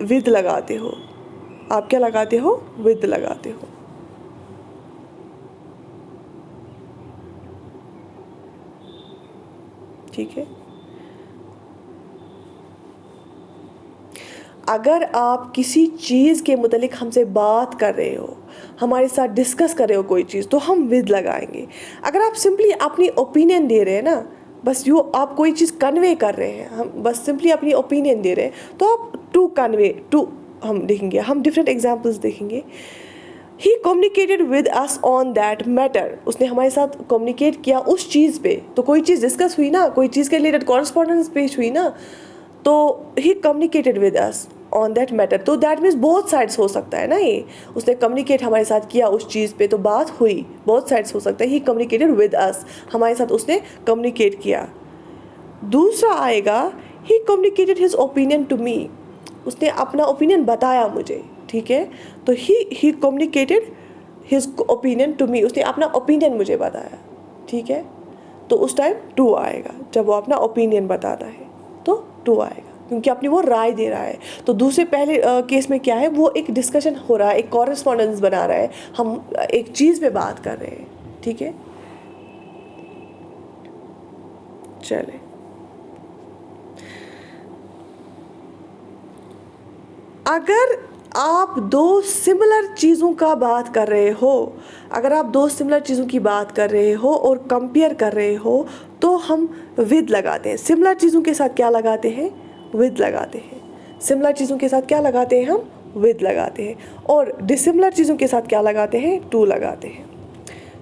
विद लगाते हो। आप क्या लगाते हो? विद लगाते हो। ठीक है, अगर आप किसी चीज़ के मुतालिक हमसे बात कर रहे हो, हमारे साथ डिस्कस कर रहे हो कोई चीज़, तो हम विद लगाएंगे। अगर आप सिंपली अपनी ओपिनियन दे रहे हैं ना, बस आप कोई चीज़ कन्वे कर रहे हैं, हम बस सिंपली अपनी ओपिनियन दे रहे हैं, तो आप टू हम देखेंगे। हम डिफरेंट एग्जाम्पल्स देखेंगे। He communicated with us on that matter. उसने हमारे साथ कम्युनिकेट किया उस चीज़ पे। तो कोई चीज़ डिस्कस हुई ना, कोई चीज़ के रिलेटेड कॉरेस्पॉन्डेंस पेश हुई ना, तो he communicated with us on that matter. तो दैट मीन्स बोथ साइड्स हो सकता है ना। ये उसने कम्युनिकेट हमारे साथ किया उस चीज़ पे, तो बात हुई, बोथ साइड्स हो सकता है। ही कम्युनिकेटेड विद अस, हमारे साथ उसने कम्युनिकेट किया। दूसरा आएगा, he communicated his opinion to me. उसने अपना ओपिनियन बताया मुझे। ठीक है, तो he communicated his opinion to me. उसने अपना ओपिनियन मुझे बताया। ठीक है, तो उस टाइम टू आएगा। जब वो अपना ओपिनियन बताता है तो टू आएगा, क्योंकि अपनी वो राय दे रहा है। तो दूसरे पहले केस में क्या है, वो एक डिस्कशन हो रहा है, एक कॉरेस्पॉन्डेंस बना रहा है, हम एक चीज़ पे बात कर रहे हैं, ठीक है। चले, अगर आप दो सिमिलर चीज़ों का बात कर रहे हो, अगर आप दो सिमिलर चीज़ों की बात कर रहे हो और कंपेयर कर रहे हो, तो हम विद लगाते हैं। सिमिलर चीज़ों के साथ क्या लगाते हैं, विद लगाते हैं। सिमिलर चीज़ों के साथ क्या लगाते हैं, हम विद लगाते हैं। और डिसिमिलर चीज़ों के साथ क्या लगाते हैं, टू लगाते हैं।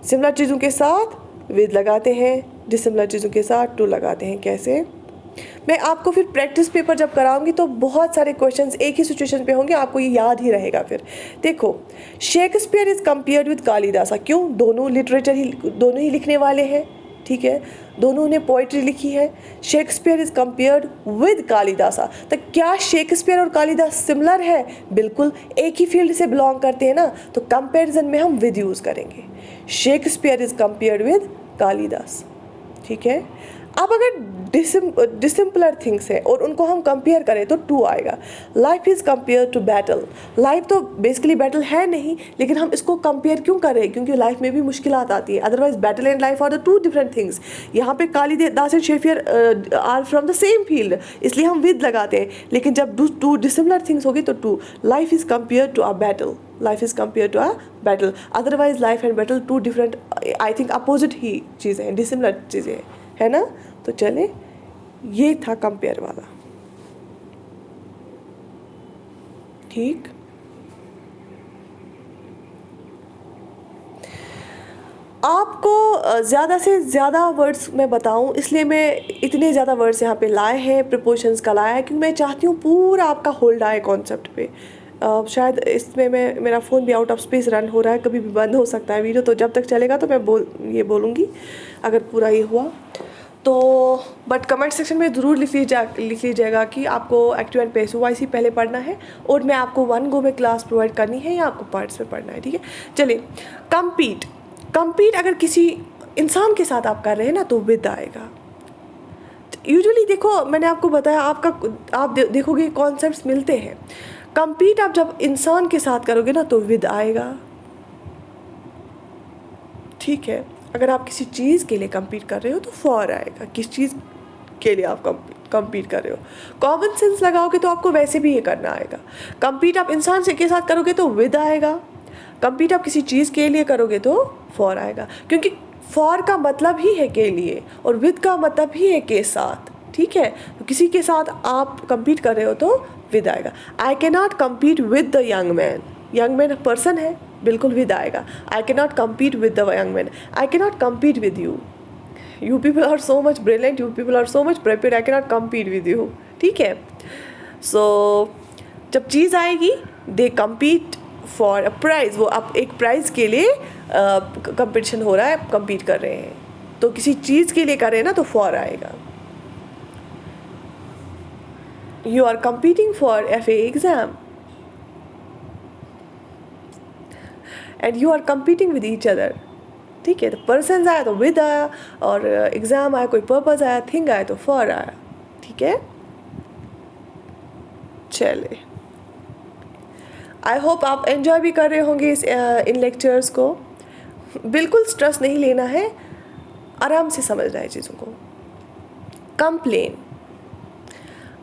सिमिलर चीज़ों के साथ विद लगाते हैं, डिसिमिलर चीज़ों के साथ टू लगाते हैं। कैसे, मैं आपको फिर प्रैक्टिस पेपर जब कराऊंगी तो बहुत सारे क्वेश्चंस एक ही सिचुएशन पे होंगे, आपको ये याद ही रहेगा। फिर देखो, Shakespeare is compared with Kalidasa. क्यों, दोनों लिटरेचर ही, दोनों ही लिखने वाले हैं, ठीक है, दोनों ने पोइट्री लिखी है। Shakespeare is compared with Kalidasa, तो क्या शेक्सपियर और कालिदास सिमिलर है? बिल्कुल, एक ही फील्ड से बिलोंग करते हैं ना, तो कंपैरिजन में हम विद यूज़ करेंगे। Shakespeare is compared with Kalidas, ठीक है। अब अगर डिसिम्पलर थिंग्स है और उनको हम कंपेयर करें तो टू आएगा। Life is compare to battle. Life तो बेसिकली बैटल है नहीं, लेकिन हम इसको कंपेयर क्यों करें, क्योंकि लाइफ में भी मुश्किलात आती है। Otherwise battle and life are the two different things. यहाँ पे Kalidas and Shakespeare are from the same field, इसलिए हम विद लगाते हैं। लेकिन जब टू डिसिमिलर थिंग्स होगी तो to. Life is compare to a battle, life is compare to a battle. Otherwise life and battle two different, I think opposite ही चीज़ें हैं, डिसिमिलर चीज़ें हैं, है ना। तो चले, ये था कंपेयर वाला, ठीक। आपको ज़्यादा से ज़्यादा वर्ड्स मैं बताऊं, इसलिए मैं इतने ज़्यादा वर्ड्स यहाँ पे लाए हैं, प्रीपोजिशंस का लाया है, क्योंकि मैं चाहती हूँ पूरा आपका होल्ड आए कॉन्सेप्ट पे। शायद इसमें मेरा फ़ोन भी आउट ऑफ स्पेस रन हो रहा है, कभी भी बंद हो सकता है वीडियो, तो जब तक चलेगा तो मैं बोलूँगी अगर पूरा ये हुआ तो। बट कमेंट सेक्शन में ज़रूर लिख लीजिएगा कि आपको एक्टिव एंड पैसिव वॉइस ही पहले पढ़ना है और मैं आपको वन गो में क्लास प्रोवाइड करनी है या आपको पार्ट्स में पढ़ना है, ठीक है। चलिए, कंपीट अगर किसी इंसान के साथ आप कर रहे हैं ना तो विद आएगा। यूजुअली देखो, मैंने आपको बताया, आप देखोगे कॉन्सेप्ट्स मिलते हैं। कंपीट आप जब इंसान के साथ करोगे ना तो विद आएगा, ठीक है। अगर आप किसी चीज़ के लिए कंपीट कर रहे हो तो फॉर आएगा, किस चीज़ के लिए आप कंपीट कर रहे हो। कॉमन सेंस लगाओगे तो आपको वैसे भी ये करना आएगा। कंपीट आप इंसान के साथ करोगे तो विद आएगा। कंपीट आप किसी चीज़ के लिए करोगे तो फॉर आएगा, क्योंकि फॉर का मतलब ही है के लिए और विद का मतलब ही है के साथ, ठीक है। तो किसी के साथ आप कंपीट कर रहे हो तो विद आएगा। I can not compete with the young man person है, बिल्कुल विद आएगा। I can not compete with the young man, I can not compete with you, you people are so much brilliant, you people are so much prepared, I can not compete with you, ठीक है। सो जब चीज़ आएगी, they compete for a prize, वो आप एक प्राइज़ के लिए कंपटीशन हो रहा है, कम्पीट कर रहे हैं, तो किसी चीज़ के लिए कर रहे हैं ना तो फॉर आएगा। You are competing for FA exam and you are competing with each other, ठीक है। तो पर्सन आया तो विद आया, और एग्ज़ाम आया, कोई पर्पस आया, थिंग आया तो फॉर आया, ठीक है। चले, आई होप आप एंजॉय भी कर रहे होंगे इन लेक्चर्स को। बिल्कुल स्ट्रेस नहीं लेना है, आराम से समझना है चीज़ों को। कंप्लेन,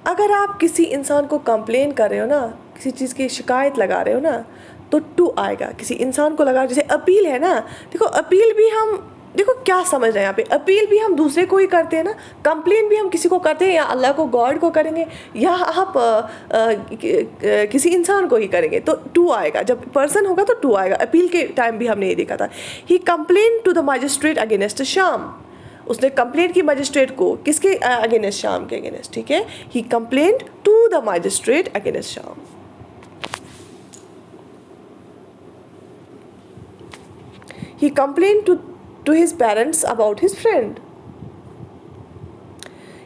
अगर आप किसी इंसान को कंप्लेन कर रहे हो ना, किसी चीज़ की शिकायत लगा रहे हो ना, तो टू आएगा। किसी इंसान को लगा, जैसे अपील है ना, देखो अपील भी हम, देखो क्या समझ रहे हैं यहाँ पे, अपील भी हम दूसरे को ही करते हैं ना, कंप्लेन भी हम किसी को करते हैं, या अल्लाह को, गॉड को करेंगे, या आप किसी इंसान को ही करेंगे तो टू आएगा। जब पर्सन होगा तो टू आएगा। अपील के टाइम भी हमने ये देखा था। He complain to the magistrate against Shyam, उसने कंप्लेंट की मजिस्ट्रेट को, किसके अगेंस्ट, श्याम के अगेंस्ट, ठीक है। He complaint to the magistrate against Shyam. He complained to his parents about his friend.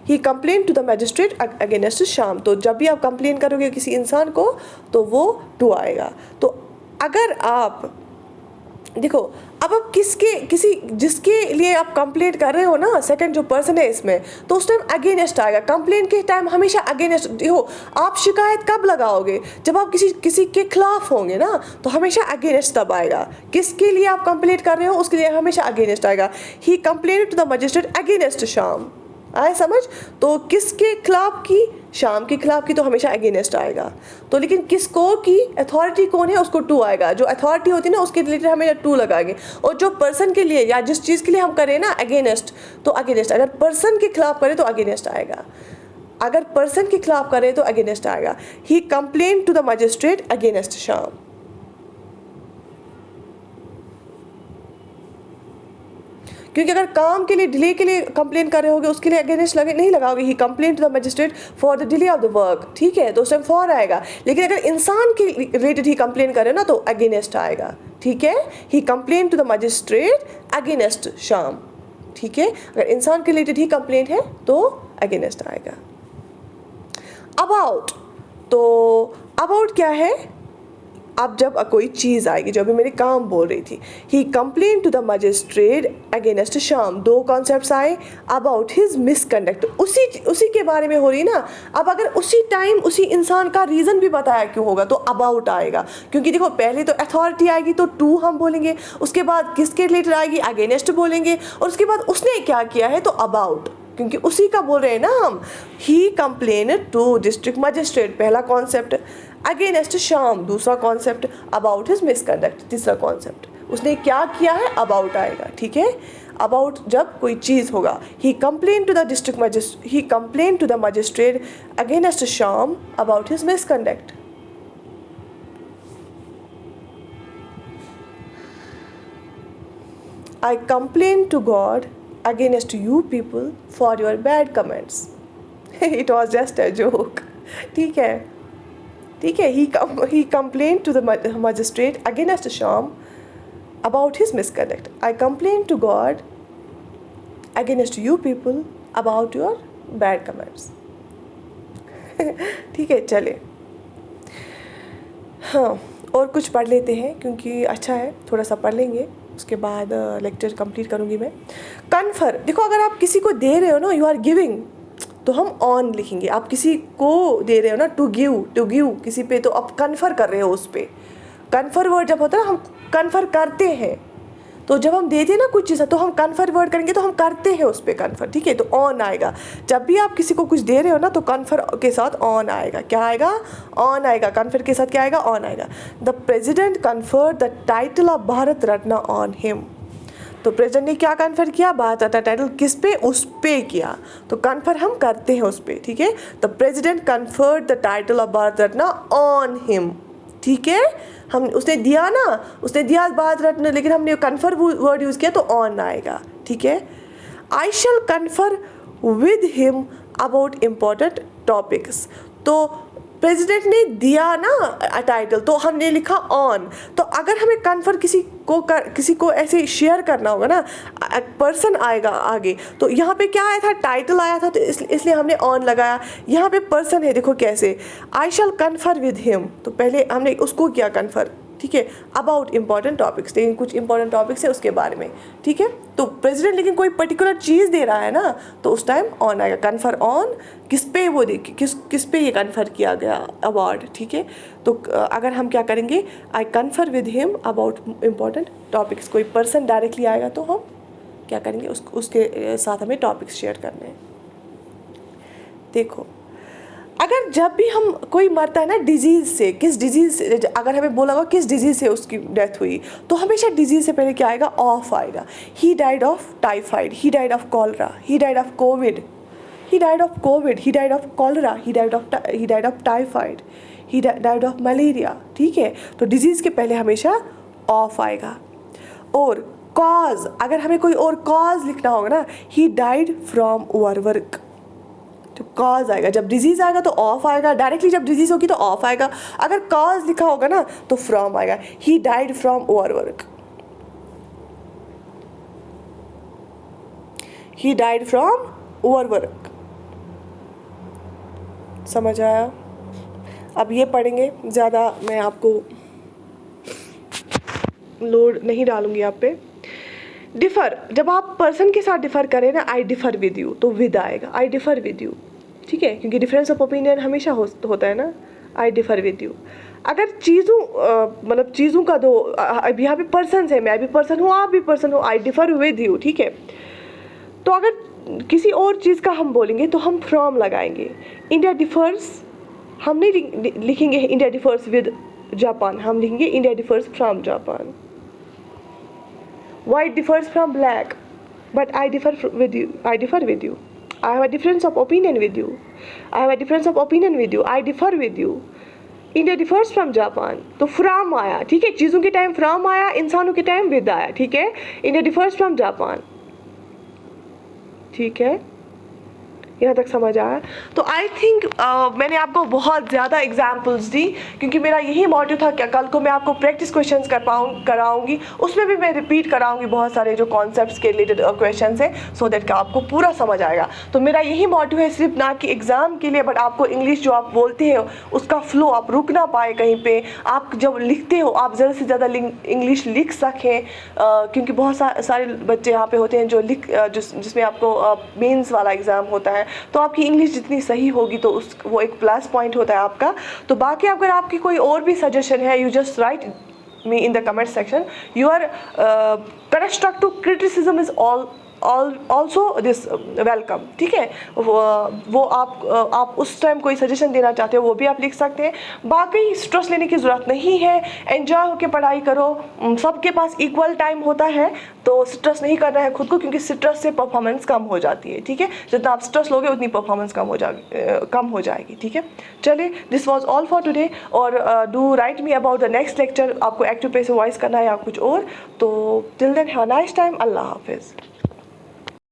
He complained to the magistrate against Shyam. तो जब भी आप कंप्लेन करोगे किसी इंसान को तो वो टू आएगा। तो अगर आप देखो, अब आप किसी जिसके लिए आप कंप्लेंट कर रहे हो ना, सेकंड जो पर्सन है इसमें, तो उस टाइम अगेंस्ट आएगा। कंप्लेंट के टाइम हमेशा अगेंस्ट। देखो, आप शिकायत कब लगाओगे? जब आप किसी के खिलाफ होंगे ना, तो हमेशा अगेंस्ट तब आएगा। किसके लिए आप कंप्लेंट कर रहे हो उसके लिए हमेशा अगेंस्ट आएगा। He complaint to the magistrate against Shyam. आए समझ? तो किसके खिलाफ की? श्याम के खिलाफ की, तो हमेशा अगेंस्ट आएगा। तो लेकिन किसको की? अथॉरिटी कौन है उसको टू आएगा। जो अथॉरिटी होती है ना उसके रिलेटेड हमें टू लगाएंगे। और जो पर्सन के लिए या जिस चीज़ के लिए हम करें ना अगेंस्ट, तो अगेंस्ट। अगर पर्सन के खिलाफ करें तो अगेंस्ट आएगा। अगर पर्सन के खिलाफ करें तो अगेंस्ट आएगा। He complain to the magistrate against Shyam. क्योंकि अगर काम के लिए डिले के लिए कंप्लेन कर रहे होगे उसके लिए अगेंस्ट नहीं लगाओगे। He complain to the magistrate for the delay of the work, ठीक है, तो उस टाइम फॉर आएगा। लेकिन अगर इंसान के रिलेटेड ही कंप्लेन कर रहे हो ना तो अगेंस्ट आएगा, ठीक है। He complain to the magistrate against Shyam, ठीक है। अगर इंसान के रिलेटेड ही कंप्लेन है तो अगेंस्ट आएगा। अबाउट, तो अबाउट क्या है? अब जब कोई चीज़ आएगी, जो अभी मेरे काम बोल रही थी, he complain to the magistrate against Shyam. दो कॉन्सेप्ट्स आए अबाउट हिज मिसकंडक्ट, उसी के बारे में हो रही ना। अब अगर उसी टाइम उसी इंसान का रीज़न भी बताया क्यों होगा तो अबाउट आएगा। क्योंकि देखो, पहले तो अथॉरिटी आएगी तो टू हम बोलेंगे, उसके बाद किसके रिलेटेड आएगी अगेंस्ट बोलेंगे, और उसके बाद उसने क्या किया है तो अबाउट, क्योंकि उसी का बोल रहे हैं ना हम। ही कंप्लेन टू डिस्ट्रिक्ट मजिस्ट्रेट, पहला कॉन्सेप्ट। अगेंस्ट श्याम, दूसरा कॉन्सेप्ट। अबाउट हिज मिसकंडक्ट, तीसरा कॉन्सेप्ट। उसने क्या किया है अबाउट आएगा, ठीक है। अबाउट जब कोई चीज़ होगा, he complain to the district magistrate, he complain to the magistrate against Shyam about his misconduct. I complain to God against you people for your bad comments. It was just a joke. ठीक है, ठीक है। He complained to the magistrate against Sham about his misconduct. I complain to God against you people about your bad comments. ठीक है, चले। हाँ, और कुछ पढ़ लेते हैं क्योंकि अच्छा है, थोड़ा सा पढ़ लेंगे, उसके बाद लेक्चर कंप्लीट करूँगी मैं। कन्फर, देखो, अगर आप किसी को दे रहे हो ना, यू आर गिविंग, तो हम ऑन लिखेंगे। आप किसी को दे रहे हो ना, टू गिव किसी पे, तो आप कन्फर कर रहे हो उस पर। कन्फर वर्ड जब होता है ना, हम कन्फर करते हैं। तो जब हम देते हैं ना कुछ चीज़, तो हम कन्फर वर्ड करेंगे तो हम करते हैं उस पर कन्फर, ठीक है। तो ऑन आएगा। जब भी आप किसी को कुछ दे रहे हो ना तो कन्फर के साथ ऑन आएगा। क्या आएगा? ऑन आएगा। कन्फर के साथ क्या आएगा? ऑन आएगा। The president confer the title of Bharat Ratna on him. तो प्रेसिडेंट ने क्या कन्फर किया? भारत रत्न टाइटल किस पे? उस पे किया। तो कन्फर हम करते हैं उस पर, ठीक है। The president conferred the title of Bharat Ratna on him, ठीक है। हम उसने दिया ना, उसने दिया भारत रत्न, लेकिन हमने कन्फर वर्ड यूज़ किया तो ऑन आएगा, ठीक है। I shall confer with him about important topics. तो प्रेसिडेंट ने दिया ना टाइटल, तो हमने लिखा ऑन। तो अगर हमें कन्फर किसी को ऐसे शेयर करना होगा ना, पर्सन आएगा आगे, तो यहाँ पे क्या आया था? टाइटल आया था, तो इसलिए हमने ऑन लगाया। यहाँ पे पर्सन है, देखो कैसे, आई शैल कन्फर विद हिम, तो पहले हमने उसको किया कन्फर, ठीक है, अबाउट इम्पॉर्टेंट टॉपिक्स, लेकिन कुछ इंपॉर्टेंट टॉपिक्स है उसके बारे में, ठीक है। तो प्रेसिडेंट लेकिन कोई पर्टिकुलर चीज़ दे रहा है ना, तो उस टाइम ऑन आएगा। कन्फर ऑन, किस पे वो किस पे ये कन्फर किया गया अवार्ड, ठीक है। तो अगर हम क्या करेंगे, I confer with him about important topics, कोई पर्सन डायरेक्टली आएगा तो हम क्या करेंगे, उसके साथ हमें टॉपिक्स शेयर करने हैं। देखो, अगर जब भी हम कोई मरता है ना डिजीज़ से, किस डिजीज़ से, अगर हमें बोला होगा किस डिजीज़ से उसकी डेथ हुई, तो हमेशा डिजीज़ से पहले क्या आएगा? ऑफ आएगा। He died of typhoid, he died of cholera, he died of Covid, he died of Covid, he died of cholera, he died of typhoid, he died of malaria, ठीक है। तो डिजीज़ के पहले हमेशा ऑफ आएगा। और कॉज, अगर हमें कोई और कॉज लिखना होगा ना, ही डाइड फ्रॉम ओवरवर्क, तो कॉज आएगा। जब डिजीज़ आएगा तो ऑफ आएगा, डायरेक्टली जब डिजीज़ होगी तो ऑफ आएगा। अगर कॉज लिखा होगा ना तो फ्रॉम आएगा। He died from overwork, he died from overwork. समझ आया? अब ये पढ़ेंगे ज़्यादा, मैं आपको लोड नहीं डालूंगी आप पे। डिफ़र, जब आप पर्सन के साथ डिफ़र करें ना, आई डिफ़र विद यू, तो विद आएगा, आई डिफ़र विद यू, ठीक है, क्योंकि डिफरेंस ऑफ ओपिनियन हमेशा होता है ना, आई डिफ़र विद यू। अगर चीज़ों मतलब चीज़ों का दो, अब यहाँ पे पर्सन है, मैं भी पर्सन हूँ, आप भी पर्सन हो, आई डिफ़र विद यू, ठीक है। तो अगर किसी और चीज़ का हम बोलेंगे तो हम फ्रॉम लगाएंगे। इंडिया डिफ़र्स, हम नहीं लिखेंगे इंडिया डिफ़र्स विद जापान, हम लिखेंगे India differs from Japan. White differs from black, but I differ with you. I differ with you. I have a difference of opinion with you. I have a difference of opinion with you. I differ with you. India differs from Japan. तो from आया, ठीक है, चीज़ों के टाइम from आया, इंसानों के टाइम with आया, ठीक है। India differs from Japan. ठीक है, यहाँ तक समझ आया। तो आई थिंक मैंने आपको बहुत ज़्यादा एग्जाम्पल्स दी, क्योंकि मेरा यही मोटिव था कि कल को मैं आपको प्रैक्टिस क्वेश्चंस कराऊंगी, उसमें भी मैं रिपीट कराऊंगी बहुत सारे जो कॉन्सेप्ट्स के रिलेटेड क्वेश्चंस हैं, सो दैट कि आपको पूरा समझ आएगा। तो मेरा यही मोटिव है, सिर्फ ना कि एग्ज़ाम के लिए, बट आपको इंग्लिश जो आप बोलते हैं उसका फ्लो आप रुक ना पाए कहीं पर, आप जब लिखते हो आप ज़्यादा से ज़्यादा इंग्लिश लिख सकें, क्योंकि बहुत सारे बच्चे यहाँ पे होते हैं जो जिसमें आपको मेंस वाला एग्ज़ाम होता है, तो आपकी इंग्लिश जितनी सही होगी तो वो एक प्लस पॉइंट होता है आपका। तो बाकी अगर आपकी कोई और भी सजेशन है, you just right me in the comment section. Your constructive criticism is also this welcome, ठीक है। वो आप उस टाइम कोई सजेशन देना चाहते हो वो भी आप लिख सकते हैं। बाकी स्ट्रेस लेने की ज़रूरत नहीं है, एंजॉय होकर पढ़ाई करो, सबके पास इक्वल टाइम होता है, तो स्ट्रेस नहीं करना है खुद को, क्योंकि स्ट्रेस से परफॉर्मेंस कम हो जाती है, ठीक है। जितना आप स्ट्रेस लोगे उतनी परफॉर्मेंस कम हो जाएगी, ठीक है। चलिए, this was all for today, और do write me about the next lecture, आपको एक्टिव पे से वॉइस करना है या कुछ और। तो till then have a nice time, अल्लाह हाफिज़।